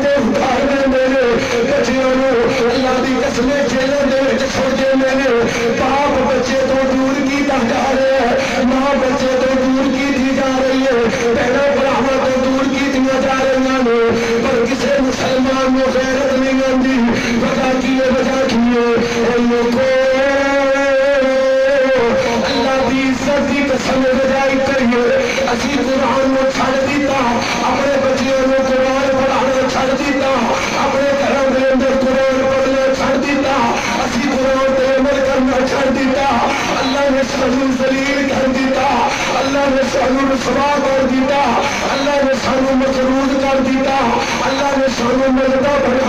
دے اتار دے میرے بچیاں نو اللہ دی قسم جیلوں دے وچ چھوڑ دے میرے باپ بچے تو دور کیتا جا رہا ہے ماں بچے تو دور کی جا رہی ہے بہنوں بھراواں تو دور کیتیاں جا رہی ہیں پر کسے مسلمان نو غیرت نہیں آندی وجہ کی ہے لوگوں اللہ دی عزت دی قسم بجائی کریے اسی قرآن نو چھڑ دیتا اپنے بچیوں نو قرآن پڑھانا چھڑ دیتا اپنے گھروں کے اندر قرآن پڑھنا چھڑ دیتا اسی قرآن تے عمل کرنا چھڑ دیتا اللہ نے سانو ذلیل کر دیتا اللہ نے سانو رسوا کر دیتا اللہ نے سانو مسرور کر دیتا اللہ نے سانو مردہ بنا